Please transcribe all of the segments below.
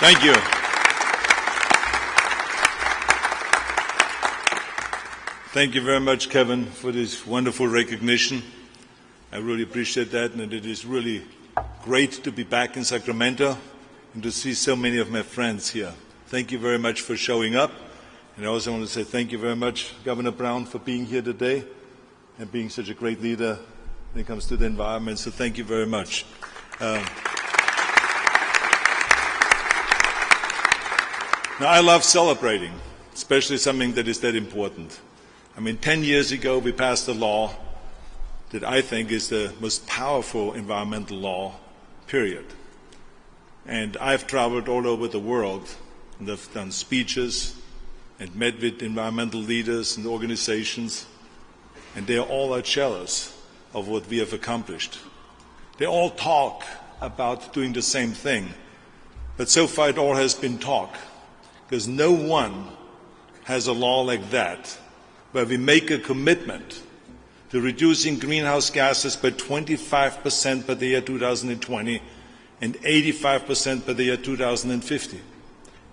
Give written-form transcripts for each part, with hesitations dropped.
Thank you. Thank you very much, Kevin, for this wonderful recognition. I really appreciate that, and it is really great to be back in Sacramento and to see so many of my friends here. Thank you very much for showing up. And I also want to say thank you very much, Governor Brown, for being here today and being such a great leader when it comes to the environment. So thank you very much. Now, I love celebrating, especially something that is that important. I mean, 10 years ago, we passed a law that I think is the most powerful environmental law, period. And I've traveled all over the world, and I've done speeches and met with environmental leaders and organizations, and they all are jealous of what we have accomplished. They all talk about doing the same thing, but so far it all has been talk, because no one has a law like that, where we make a commitment to reducing greenhouse gases by 25% by the year 2020 and 85% by the year 2050,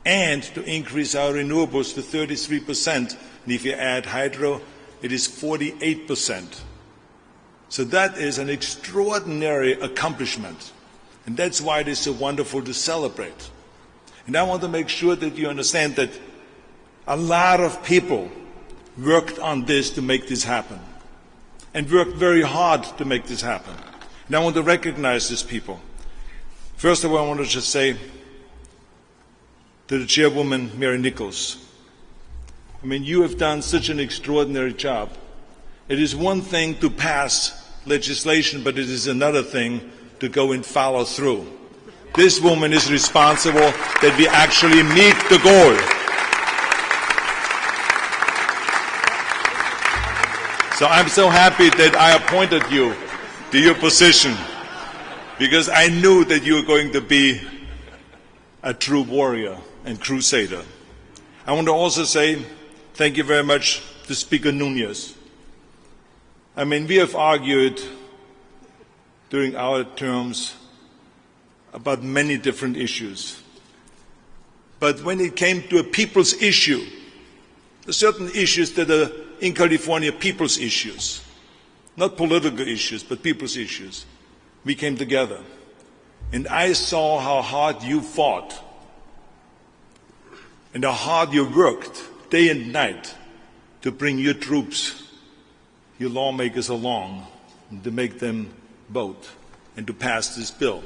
and to increase our renewables to 33%, and if you add hydro, it is 48%. So that is an extraordinary accomplishment, and that's why it is so wonderful to celebrate. And I want to make sure that you understand that a lot of people worked on this to make this happen, and worked very hard to make this happen. And I want to recognize these people. First of all, I want to just say to the chairwoman, Mary Nichols, I mean, you have done such an extraordinary job. It is one thing to pass legislation, but it is another thing to go and follow through. This woman is responsible that we actually meet the goal. So I'm so happy that I appointed you to your position, because I knew that you were going to be a true warrior and crusader. I want to also say thank you very much to Speaker Núñez. I mean, we have argued during our terms about many different issues. But when it came to a people's issue, there are certain issues that are in California people's issues, not political issues, but people's issues. We came together. And I saw how hard you fought and how hard you worked day and night to bring your troops, your lawmakers along, and to make them vote and to pass this bill.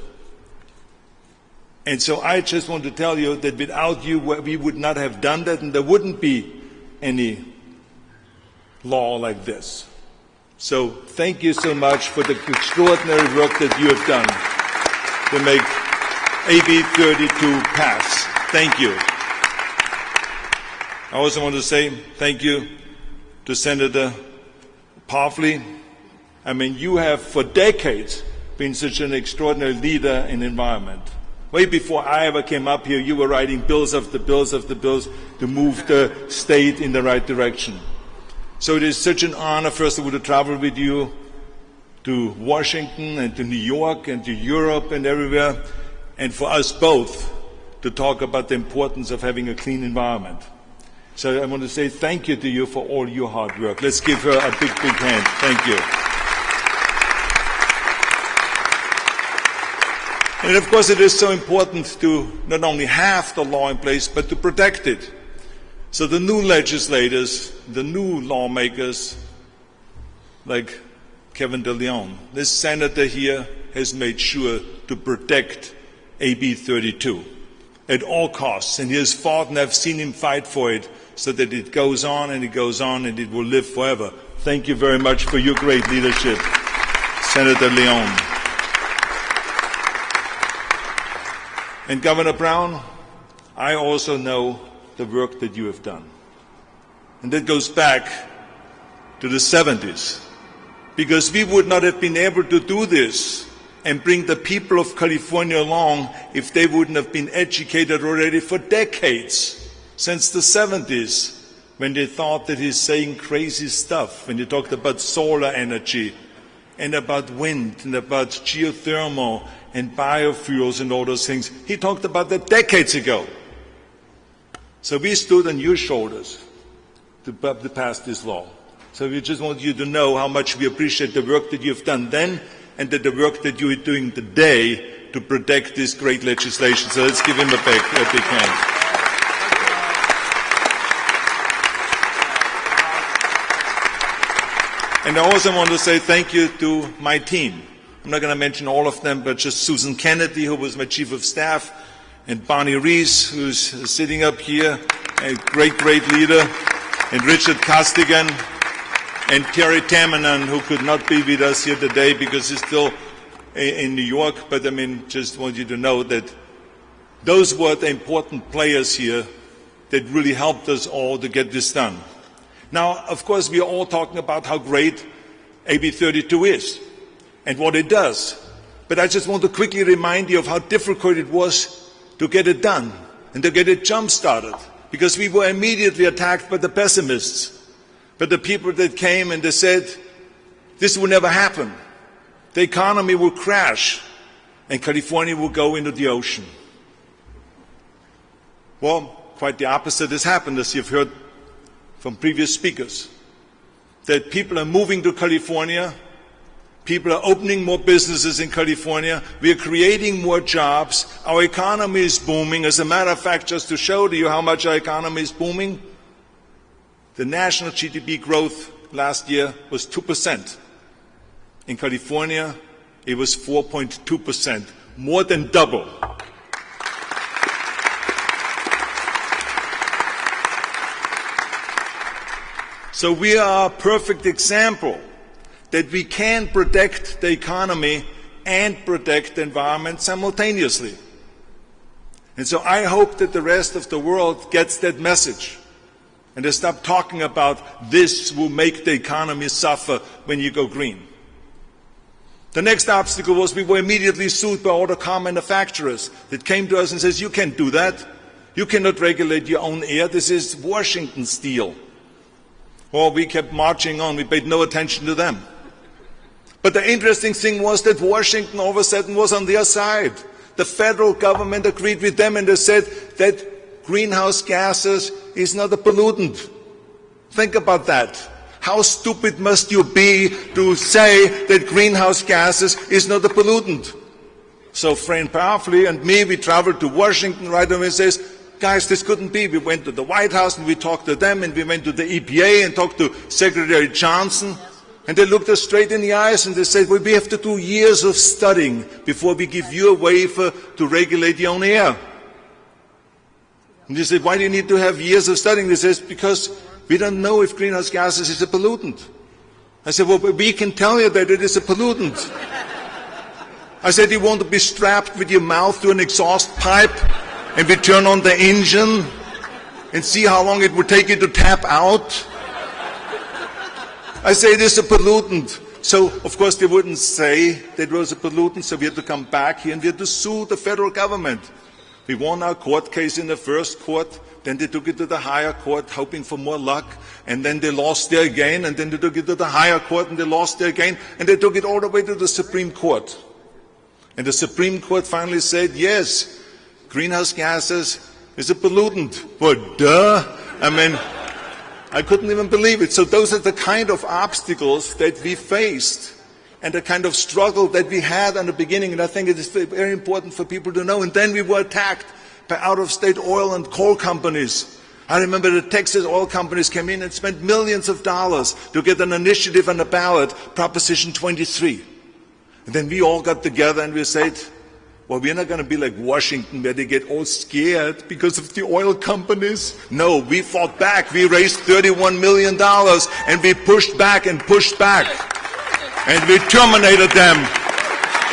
And so I just want to tell you that without you, we would not have done that, and there wouldn't be any law like this. So thank you so much for the extraordinary work that you have done to make AB32 pass. Thank you. I also want to say thank you to Senator Parfley. I mean, you have for decades been such an extraordinary leader in environment. Way before I ever came up here, you were writing bills after bills after bills to move the state in the right direction. So it is such an honor, first of all, to travel with you to Washington and to New York and to Europe and everywhere, and for us both to talk about the importance of having a clean environment. So I want to say thank you to you for all your hard work. Let's give her a big, big hand. Thank you. And of course, it is so important to not only have the law in place, but to protect it. So the new legislators, the new lawmakers, like Kevin De Leon, this senator here has made sure to protect AB32 at all costs. And he has fought, and I've seen him fight for it, so that it goes on and it goes on and it will live forever. Thank you very much for your great leadership, Senator Leon. And Governor Brown, I also know the work that you have done. And that goes back to the 70s, because we would not have been able to do this and bring the people of California along if they wouldn't have been educated already for decades, since the 70s, when they thought that he's saying crazy stuff, when he talked about solar energy and about wind and about geothermal and biofuels and all those things. He talked about that decades ago. So we stood on your shoulders to pass this law. So we just want you to know how much we appreciate the work that you've done then and the work that you are doing today to protect this great legislation. So let's give him a big hand. And I also want to say thank you to my team. I'm not going to mention all of them, but just Susan Kennedy, who was my chief of staff, and Barney Rees, who's sitting up here, a great leader, and Richard Costigan, and Terry Tamanan, who could not be with us here today because he's still in New York. But I mean, just want you to know that those were the important players here that really helped us all to get this done. Now, of course, we are all talking about how great AB32 is and what it does. But I just want to quickly remind you of how difficult it was to get it done and to get it jump-started, because we were immediately attacked by the pessimists, by the people that came and they said, this will never happen. The economy will crash and California will go into the ocean. Well, quite the opposite has happened, as you've heard from previous speakers, that people are moving to California, people are opening more businesses in California, we are creating more jobs, our economy is booming. As a matter of fact, just to show to you how much our economy is booming, the national GDP growth last year was 2%. In California, it was 4.2%, more than double. So we are a perfect example that we can protect the economy and protect the environment simultaneously. And so I hope that the rest of the world gets that message and they stop talking about this will make the economy suffer when you go green. The next obstacle was we were immediately sued by all the car manufacturers that came to us and says, you can't do that. You cannot regulate your own air. This is Washington steel. Well, we kept marching on. We paid no attention to them. But the interesting thing was that Washington all of a sudden was on their side. The federal government agreed with them and they said that greenhouse gases is not a pollutant. Think about that. How stupid must you be to say that greenhouse gases is not a pollutant? So Fran Powerfully and me, we traveled to Washington right away and says, guys, this couldn't be. We went to the White House and we talked to them, and we went to the EPA and talked to Secretary Johnson, and they looked us straight in the eyes and they said, well, we have to do years of studying before we give you a waiver to regulate your own air. And they said, why do you need to have years of studying? They said, because we don't know if greenhouse gases is a pollutant. I said, well, but we can tell you that it is a pollutant. I said, you want to be strapped with your mouth to an exhaust pipe and we turn on the engine and see how long it would take you to tap out? I say it is a pollutant. So, of course, they wouldn't say that it was a pollutant, so we had to come back here and we had to sue the federal government. We won our court case in the first court, then they took it to the higher court, hoping for more luck, and then they lost there again, and then they took it to the higher court and they lost there again, and they took it all the way to the Supreme Court. And the Supreme Court finally said, yes, greenhouse gases is a pollutant. Well, duh. I mean, I couldn't even believe it. So those are the kind of obstacles that we faced and the kind of struggle that we had in the beginning. And I think it is very important for people to know. And then we were attacked by out-of-state oil and coal companies. I remember the Texas oil companies came in and spent millions of dollars to get an initiative on the ballot, Proposition 23. And then we all got together and we said, well, we're not going to be like Washington where they get all scared because of the oil companies. No, we fought back. We raised $31 million and we pushed back and pushed back. And we terminated them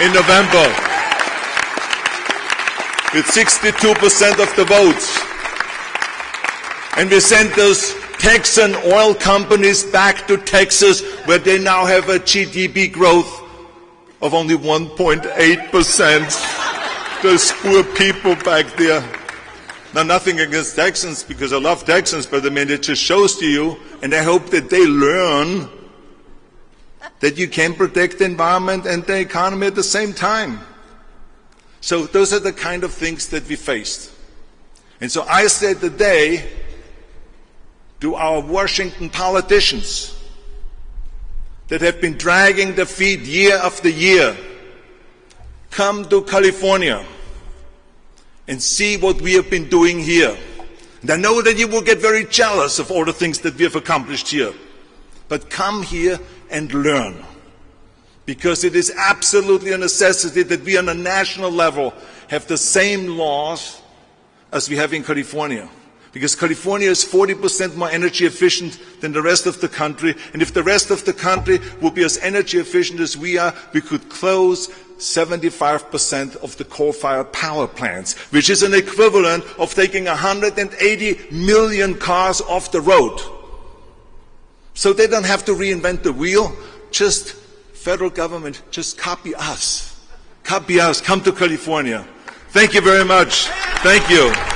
in November with 62% of the votes. And we sent those Texan oil companies back to Texas where they now have a GDP growth of only 1.8%. Those poor people back there. Now, nothing against Texans, because I love Texans, but I mean, it just shows to you, and I hope that they learn that you can protect the environment and the economy at the same time. So those are the kind of things that we faced. And so I said today to our Washington politicians that have been dragging their feet year after year, come to California and see what we have been doing here. And I know that you will get very jealous of all the things that we have accomplished here. But come here and learn. Because it is absolutely a necessity that we on a national level have the same laws as we have in California. Because California is 40% more energy efficient than the rest of the country. And if the rest of the country would be as energy efficient as we are, we could close 75% of the coal-fired power plants, which is an equivalent of taking 180 million cars off the road. So they don't have to reinvent the wheel. Just federal government, just copy us. Copy us. Come to California. Thank you very much. Thank you.